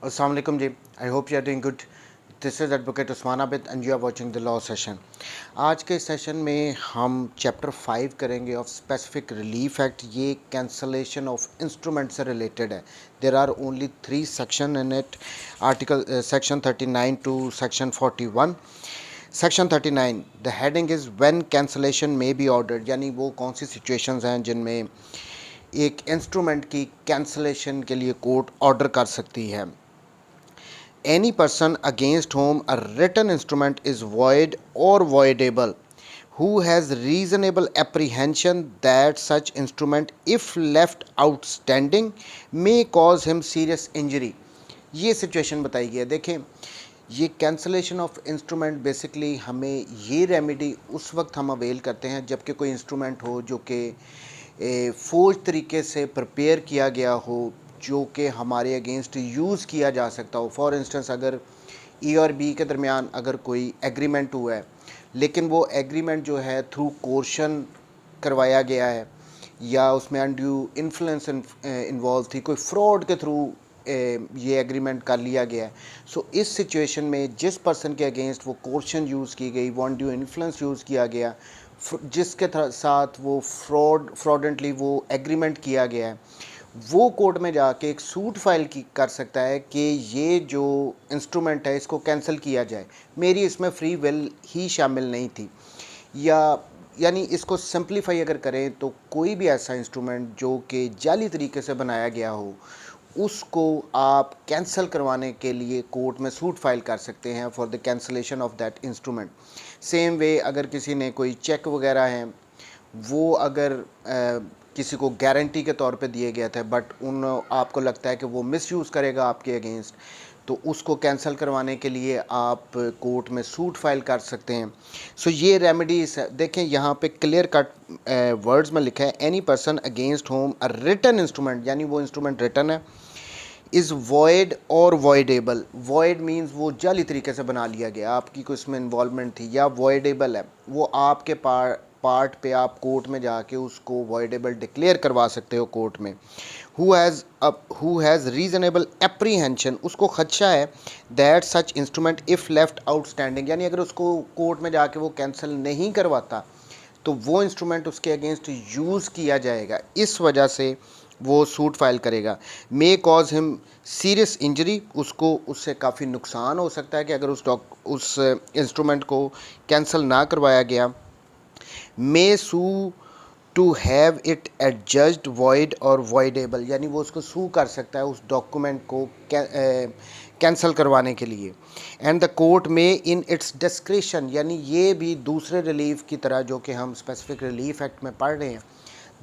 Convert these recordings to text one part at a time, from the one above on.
Assalamu alaikum ji. I hope you are doing good. This is Advocate Usman Abid and you are watching the law session. आज के session में हम chapter 5 करेंगे of specific relief act. ये cancellation of instrument से related है. There are only 3 section in it. Article section 39 to section 41. Section 39 the heading is when cancellation may be ordered, यानी वो कौन सी सिचुएशंस हैं जिनमें एक इंस्ट्रूमेंट की कैंसलेशन के लिए कोर्ट ऑर्डर कर सकती है. Any person against whom a written instrument is void or voidable, who has reasonable apprehension that such instrument, if left outstanding, may cause him serious injury. ये सिचुएशन बताई गई है. देखें, ये कैंसलेशन ऑफ इंस्ट्रूमेंट बेसिकली हमें ये remedy उस वक्त हम अवेल करते हैं जबकि कोई इंस्ट्रूमेंट हो जो कि फोर्ज तरीके से प्रिपेयर किया गया हो, जो कि हमारे अगेंस्ट यूज़ किया जा सकता हो. फॉर इंस्टेंस अगर ए और बी के दरमियान अगर कोई एग्रीमेंट हुआ है, लेकिन वो एग्रीमेंट जो है थ्रू कोर्शन करवाया गया है या उसमें अनड्यू इन्फ्लुएंस इन्वॉल्व थी, कोई फ्रॉड के थ्रू ये एग्रीमेंट कर लिया गया है. सो इस सिचुएशन में जिस पर्सन के अगेंस्ट वो कोर्शन यूज़ की गई, वो अनड्यू इन्फ्लुएंस यूज़ किया गया, जिसके साथ वो फ्रॉडेंटली वो एग्रीमेंट किया गया है, वो कोर्ट में जाके एक सूट फाइल कर सकता है कि ये जो इंस्ट्रूमेंट है इसको कैंसिल किया जाए, मेरी इसमें फ्री विल ही शामिल नहीं थी. यानी इसको सिंप्लीफाई अगर करें तो कोई भी ऐसा इंस्ट्रूमेंट जो कि जाली तरीके से बनाया गया हो, उसको आप कैंसिल करवाने के लिए कोर्ट में सूट फाइल कर सकते हैं for the cancellation of that instrument. Same way अगर किसी ने कोई चेक वगैरह हैं, वो अगर किसी को गारंटी के तौर पे दिए गए थे बट आपको लगता है कि वो मिसयूज़ करेगा आपके अगेंस्ट, तो उसको कैंसिल करवाने के लिए आप कोर्ट में सूट फाइल कर सकते हैं. सो ये रेमेडीज देखें, यहाँ पे क्लियर कट वर्ड्स में लिखा है any person against whom a written instrument, यानी वो इंस्ट्रूमेंट रिटन है, इज़ वॉइड और वॉइडेबल. वॉइड मीन्स वो जाली तरीके से बना लिया गया, आपकी कोई इसमें इन्वॉल्वमेंट थी, या वॉइडेबल है, वो आपके पार्ट पे आप कोर्ट में जाके उसको वॉइडेबल डिक्लेयर करवा सकते हो कोर्ट में. हु हैज़ रीजनेबल एप्रीहेंशन, उसको खदशा है that such instrument if left outstanding, यानी अगर उसको कोर्ट में जाके वो कैंसिल नहीं करवाता तो वो इंस्ट्रूमेंट उसके अगेंस्ट यूज़ किया जाएगा, इस वजह से वो सूट फाइल करेगा. May cause him serious injury, उसको उससे काफ़ी नुकसान हो सकता है कि अगर उस इंस्ट्रूमेंट को कैंसिल ना करवाया गया. मे सू टू हैव इट एडजस्ड वॉइड और वॉइडेबल, यानी वो उसको सू कर सकता है उस डॉक्यूमेंट को कैंसिल करवाने के लिए. एंड द कोर्ट में इन इट्स डिस्क्रिशन, यानी ये भी दूसरे रिलीफ की तरह जो कि हम स्पेसिफिक रिलीफ एक्ट में पढ़ रहे हैं,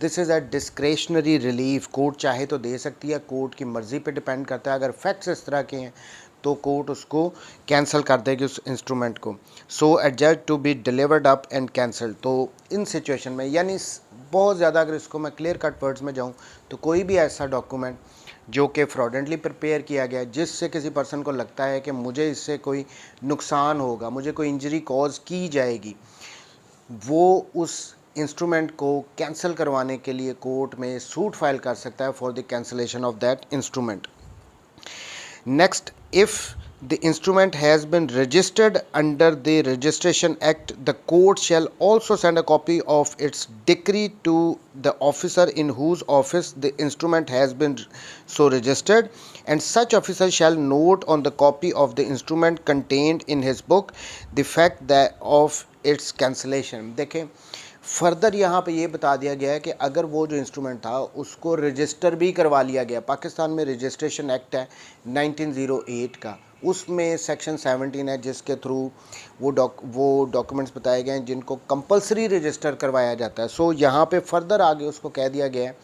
this is a discretionary relief. Court चाहे तो दे सकती है, कोर्ट की मर्ज़ी पे डिपेंड करता है. अगर फैक्ट्स इस तरह के हैं तो कोर्ट उसको कैंसिल कर देगी उस इंस्ट्रूमेंट को. So adjust to be delivered up and cancelled. तो इन सिचुएशन में, यानी बहुत ज़्यादा अगर इसको मैं क्लियर कट वर्ड्स में जाऊँ तो कोई भी ऐसा डॉक्यूमेंट जो कि फ्रॉडेंटली प्रिपेयर किया गया है, जिससे किसी पर्सन को लगता है कि मुझे इससे कोई नुकसान होगा, मुझे कोई इंजरी कॉज की जाएगी, वो उस इंस्ट्रूमेंट को कैंसिल करवाने के लिए कोर्ट में सूट फाइल कर सकता है for the cancellation of that instrument. Next, if the instrument has been registered under the Registration Act, the court shall also send a copy of its decree to the officer in whose office the instrument has been so registered, and such officer shall note on the copy of the instrument contained in his book the fact that of its cancellation. देखें, further यहाँ पे ये बता दिया गया है कि अगर वो जो इंस्ट्रूमेंट था उसको रजिस्टर भी करवा लिया गया. पाकिस्तान में रजिस्ट्रेशन एक्ट है 1908 का, उसमें सेक्शन 17 है जिसके थ्रू वो डॉक्यूमेंट्स बताए गए हैं जिनको कंपलसरी रजिस्टर करवाया जाता है. सो यहाँ पे फर्दर आगे उसको कह दिया गया है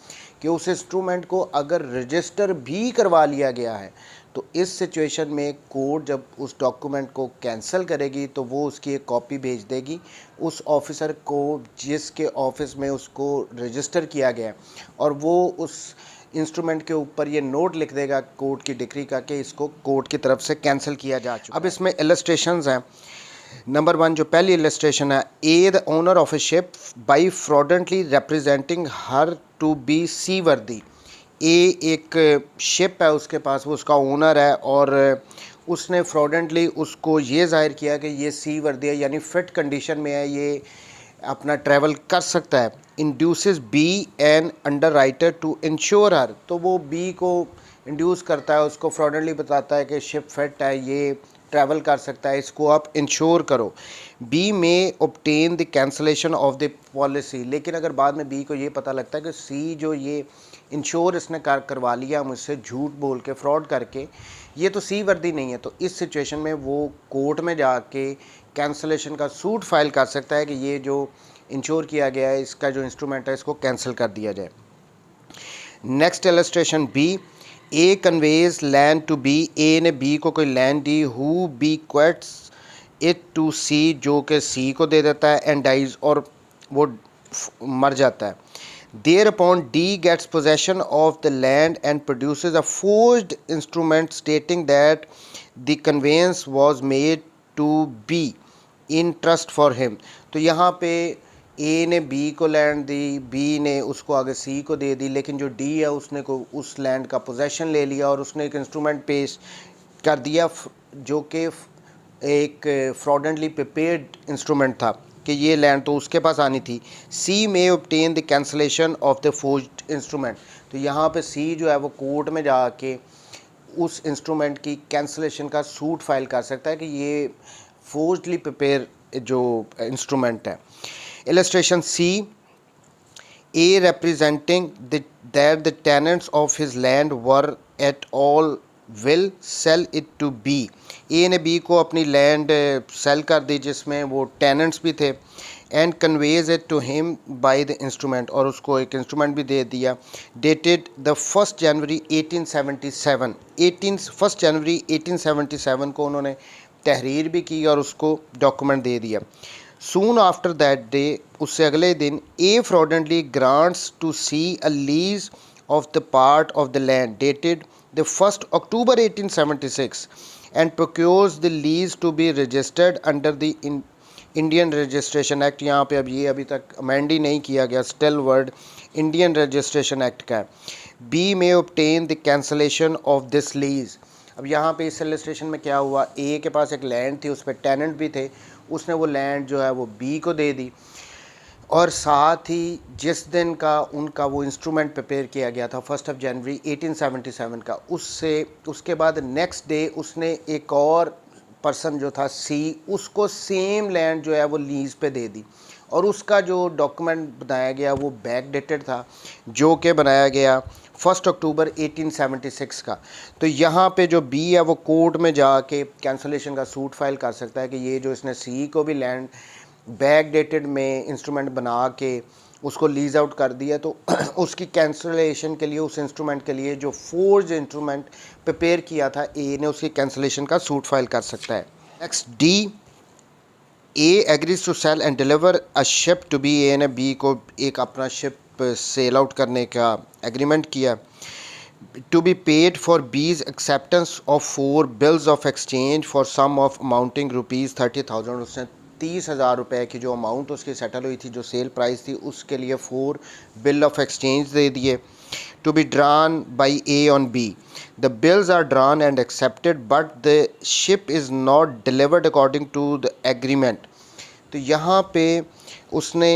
कि उस इंस्ट्रूमेंट को अगर रजिस्टर भी करवा लिया गया है तो इस सिचुएशन में कोर्ट जब उस डॉक्यूमेंट को कैंसिल करेगी तो वो उसकी एक कॉपी भेज देगी उस ऑफिसर को जिसके ऑफिस में उसको रजिस्टर किया गया है, और वो उस इंस्ट्रूमेंट के ऊपर ये नोट लिख देगा कोर्ट की डिक्री का कि इसको कोर्ट की तरफ से कैंसिल किया जा चुका है. अब इसमें इलस्ट्रेशंस हैं. नंबर 1 जो पहली इलस्ट्रेशन है, A the owner of a ship by fraudulently representing her to be seaworthy. A एक शिप है उसके पास, वो उसका ओनर है और उसने फ्रॉडेंटली उसको ये ज़ाहिर किया कि ये सी वर्दी है, यानी फिट कंडीशन में है, ये अपना ट्रैवल कर सकता है। Induces B an underwriter to insure her, तो वो बी को इंड्यूस करता है, उसको फ्रॉडेंटली बताता है कि शिप फिट है, ये ट्रैवल कर सकता है, इसको आप इंश्योर करो। बी में obtain the cancellation of the policy, लेकिन अगर बाद में बी को ये पता लगता है कि सी जो ये इंश्योर इसने करवा लिया मुझसे झूठ बोल के, फ्रॉड करके, ये तो सी वर्दी नहीं है, तो इस सिचुएशन में वो कोर्ट में जाके कैंसलेशन का सूट फाइल कर सकता है कि ये जो इंश्योर किया गया है, इसका जो इंस्ट्रूमेंट है, इसको कैंसिल कर दिया जाए। Next illustration B, A conveys land to B, A ने बी को कोई लैंड दी, who B quits it to C, जो कि सी को दे देता है, एंड डाइज, और वो मर जाता है। Thereupon D gets possession of the land and produces a forged instrument stating that the conveyance was made to B in trust for him। तो यहाँ पे A ने B को लैंड दी, B ने उसको आगे C को दे दी, लेकिन जो D है उसने को उस लैंड का पोजेशन ले लिया और उसने एक इंस्ट्रूमेंट पेश कर दिया जो कि एक फ्रॉडेंटली प्रिपेयर्ड इंस्ट्रूमेंट था कि ये लैंड तो उसके पास आनी थी। सी में obtain the cancellation of the forged instrument, तो यहाँ पे सी जो है वो कोर्ट में जाके उस इंस्ट्रूमेंट की कैंसलेशन का सूट फाइल कर सकता है कि ये फोर्जली प्रिपेयर जो इंस्ट्रूमेंट है। Illustration C, A representing that the tenants of his land were at all will sell it to B, A ने बी को अपनी लैंड सेल कर दी जिसमें वो टेनेंट्स भी थे, and conveys it to him by the instrument, और उसको एक इंस्ट्रूमेंट भी दे दिया, डेटेड द 1 जनवरी 1877, 1 जनवरी 1877 को उन्होंने तहरीर भी की और उसको डॉक्यूमेंट दे दिया। सून आफ्टर दैट डे, उससे अगले दिन, A fraudulently grants to C a lease of the part of the land dated the 1st October 1876 and procures the lease to be registered under the Indian Registration Act। यहाँ पे अब ये अभी तक amend ही नहीं किया गया, still word Indian registration act का है। बी में obtain the cancellation of this lease। अब यहाँ पे इस इलस्ट्रेशन में क्या हुआ, ए के पास एक लैंड थी, उस पर टेनेंट भी थे, उसने वो लैंड जो है वो बी को दे दी, और साथ ही जिस दिन का उनका वो इंस्ट्रूमेंट प्रिपेयर किया गया था 1 जनवरी 1877 का, उसके बाद नेक्स्ट डे उसने एक और पर्सन जो था सी, उसको सेम लैंड जो है वो लीज पे दे दी, और उसका जो डॉक्यूमेंट बनाया गया वो बैक डेटेड था, जो कि बनाया गया 1 अक्टूबर 1876 का। तो यहाँ पे जो बी है वो कोर्ट में जाके कैंसलेशन का सूट फाइल कर सकता है कि ये जो इसने सी को भी लैंड बैक डेटेड में इंस्ट्रूमेंट बना के उसको लीज आउट कर दिया, तो उसकी कैंसलेशन के लिए, उस इंस्ट्रूमेंट के लिए जो फोर्ज इंस्ट्रूमेंट प्रिपेयर किया था ए ने, उसकी कैंसलेशन का सूट फाइल कर सकता है। Next D, A agrees to sell and deliver a ship to B, A ने बी को एक अपना शिप सेल आउट करने का एग्रीमेंट किया, to be paid for bees acceptance of 4 bills of exchange for sum of amounting ₹30,000। उसने 30,000 रुपये की जो अमाउंट उसकी सेटल हुई थी, जो सेल प्राइस थी, उसके लिए 4 बिल ऑफ एक्सचेंज दे दिए। To be drawn by A on B, the bills are drawn and accepted but the ship is not delivered according to the agreement. तो यहाँ पे उसने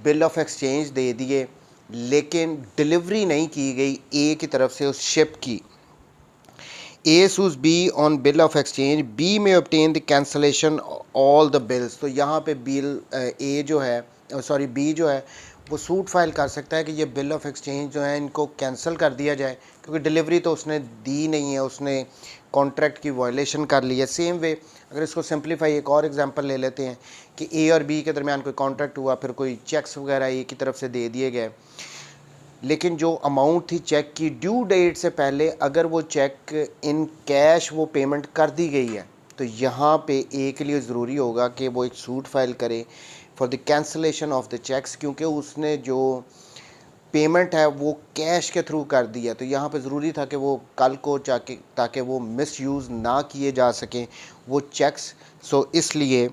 बिल ऑफ एक्सचेंज दे दिए, लेकिन डिलीवरी नहीं की गई ए की तरफ से उस शिप की। A sues B on bill of exchange, B may obtain the cancellation all the bills। तो यहाँ पे बिल A जो है, B जो है वो सूट फाइल कर सकता है कि ये बिल ऑफ एक्सचेंज जो है इनको कैंसिल कर दिया जाए, क्योंकि डिलीवरी तो उसने दी नहीं है, उसने कॉन्ट्रैक्ट की वायलेशन कर ली है। सेम वे अगर इसको सिंप्लीफाई एक और एग्जांपल ले लेते हैं कि ए और बी के दरमियान कोई कॉन्ट्रैक्ट हुआ, फिर कोई चेक्स वगैरह ए की तरफ से दे दिए गए, लेकिन जो अमाउंट थी चेक की ड्यू डेट से पहले अगर वो चेक इन कैश वो पेमेंट कर दी गई है, तो यहाँ पे ए के लिए ज़रूरी होगा कि वो एक सूट फाइल करे for the cancellation of the cheques, क्योंकि उसने जो पेमेंट है वो कैश के थ्रू कर दिया। तो यहाँ पे ज़रूरी था कि वो कल को जाके, ताकि वो मिसयूज़ ना किए जा सकें वो चेक्स। सो इसलिए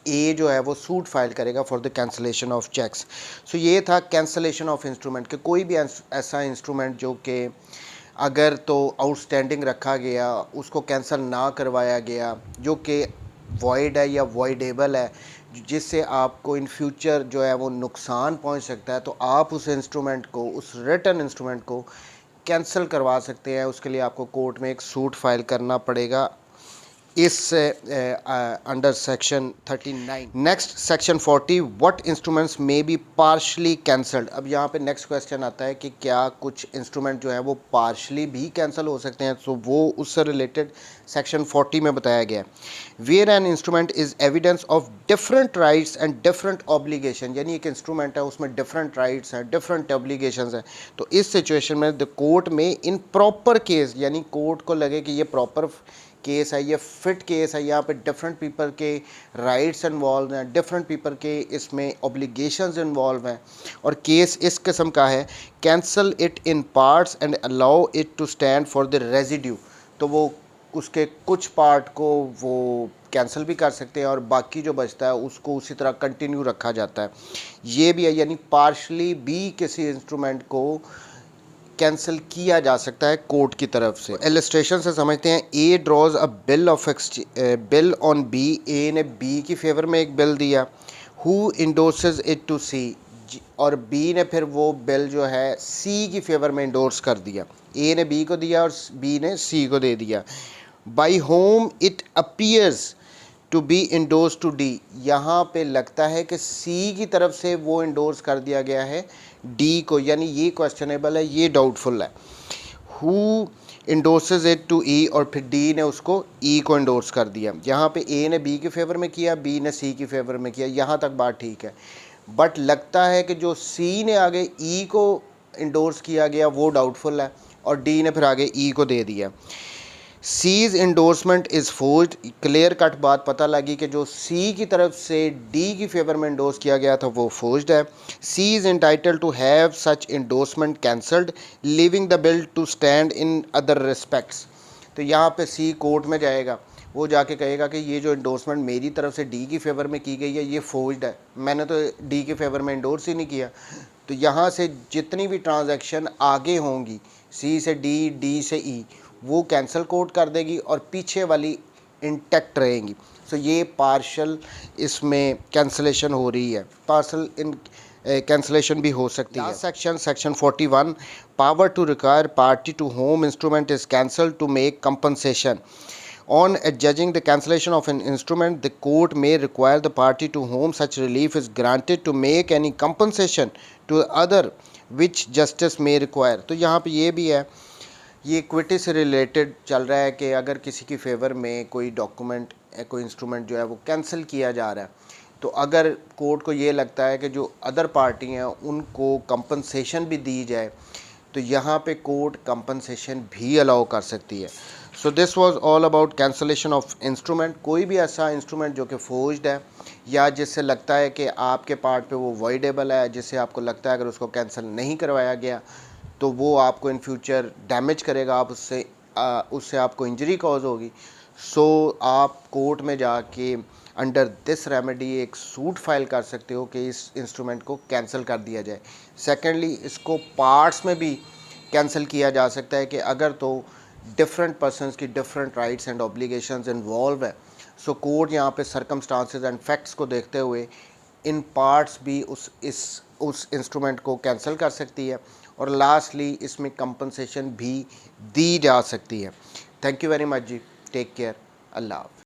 ए जो है वो सूट फाइल करेगा for the cancellation of cheques. So ये था कैंसलेशन ऑफ इंस्ट्रूमेंट कि कोई भी ऐसा इंस्ट्रूमेंट जो कि अगर तो आउटस्टैंडिंग रखा गया, उसको कैंसिल ना करवाया गया, जो कि वॉइड है या वॉइडेबल है, जिससे आपको इन फ्यूचर जो है वो नुकसान पहुंच सकता है, तो आप उस इंस्ट्रूमेंट को, उस रिटर्न इंस्ट्रूमेंट को कैंसिल करवा सकते हैं। उसके लिए आपको कोर्ट में एक सूट फाइल करना पड़ेगा इस under section 39। Next section 40, what instruments may be partially cancelled. अब यहाँ पे नेक्स्ट क्वेश्चन आता है कि क्या कुछ इंस्ट्रूमेंट जो है वो पार्शली भी कैंसिल हो सकते हैं, तो वो उससे रिलेटेड सेक्शन 40 में बताया गया है। Where an instrument is evidence of different rights and different obligation, यानी एक इंस्ट्रूमेंट है उसमें डिफरेंट राइट्स हैं, डिफरेंट ऑब्लिगेशंस हैं, तो इस सिचुएशन में द कोर्ट में इन प्रॉपर केस, यानी कोर्ट को लगे कि ये प्रॉपर केस है, ये फिट केस है, यहाँ पे डिफरेंट पीपल के राइट्स इन्वॉल्व हैं, डिफरेंट पीपल के इसमें ऑब्लिगेशंस इन्वॉल्व हैं, और केस इस किस्म का है, cancel it in parts and allow it to stand for the residue. तो वो उसके कुछ पार्ट को वो कैंसिल भी कर सकते हैं और बाकी जो बचता है उसको उसी तरह कंटिन्यू रखा जाता है। ये भी है, यानी पार्शली भी किसी इंस्ट्रूमेंट को कैंसिल किया जा सकता है कोर्ट की तरफ से। इलस्ट्रेशन से समझते हैं, A draws a bill on B, A ने बी की फेवर में एक बिल दिया, who endorses it to C, और बी ने फिर वो बिल जो है सी की फेवर में इंडोर्स कर दिया। ए ने बी को दिया और बी ने सी को दे दिया। By whom it appears to be endorsed to D, यहाँ पे लगता है कि सी की तरफ से वो इंडोर्स कर दिया गया है डी को, यानी ये क्वेश्चनेबल है, ये डाउटफुल है। हु इंडोर्सेस इट टू ई, और फिर डी ने उसको ई को इंडोर्स कर दिया। यहाँ पे ए ने बी के फेवर में किया, बी ने सी की फेवर में किया, यहाँ तक बात ठीक है। बट लगता है कि जो सी ने आगे ई को इंडोर्स किया गया वो डाउटफुल है, और डी ने फिर आगे ई को दे दिया। C's endorsement is forged, clear cut बात पता लगी कि जो सी की तरफ से डी की फेवर में इंडोर्स किया गया था वो फोर्ज्ड है। C is entitled to have such endorsement cancelled, leaving the bill to stand in other respects. तो यहाँ पे सी कोर्ट में जाएगा, वो जाके कहेगा कि ये जो इंडोर्समेंट मेरी तरफ से डी की फेवर में की गई है ये फोर्ज्ड है, मैंने तो डी के फेवर में इंडोर्स ही नहीं किया। तो यहाँ से जितनी भी ट्रांजैक्शन आगे होंगी, सी से डी, डी से ई, वो कैंसिल कोर्ट कर देगी और पीछे वाली इंटैक्ट रहेंगी। सो ये पार्शल इसमें कैंसलेशन हो रही है, पार्शल इन कैंसलेशन भी हो सकती है। Section 41, power to require party to whom instrument is cancel to make compensation. On judging the cancellation of an instrument, the court may require the party to whom such relief is granted to make any compensation to the other which justice may require। तो यहाँ पे ये भी है, ये equity से related चल रहा है कि अगर किसी की फेवर में कोई डॉक्यूमेंट, कोई इंस्ट्रूमेंट जो है वो कैंसिल किया जा रहा है, तो अगर कोर्ट को ये लगता है कि जो अदर पार्टी हैं उनको कंपनसेशन भी दी जाए, तो यहाँ पे कोर्ट कंपनसेशन भी अलाउ कर सकती है। So this was all about cancellation of instrument. कोई भी ऐसा इंस्ट्रूमेंट जो कि फोर्ज्ड है या जिससे लगता है कि आपके पार्ट पे वो वॉइडेबल है, जिससे आपको लगता है अगर उसको कैंसिल नहीं करवाया गया तो वो आपको इन फ्यूचर डैमेज करेगा, आप उससे आपको इंजरी कॉज होगी, सो आप कोर्ट में जाके अंडर दिस रेमेडी एक सूट फाइल कर सकते हो कि इस इंस्ट्रूमेंट को कैंसिल कर दिया जाए। सेकेंडली, इसको पार्ट्स में भी कैंसिल किया जा सकता है कि अगर तो डिफरेंट पर्सनस की different rights and obligations involve है, सो कोर्ट यहाँ पे सर्कमस्टांसेस एंड फैक्ट्स को देखते हुए इन पार्ट्स भी उस इंस्ट्रूमेंट को कैंसिल कर सकती है, और लास्टली इसमें कंपनसेशन भी दी जा सकती है। थैंक यू वेरी मच जी, टेक केयर, अल्लाह हाफ़िज़।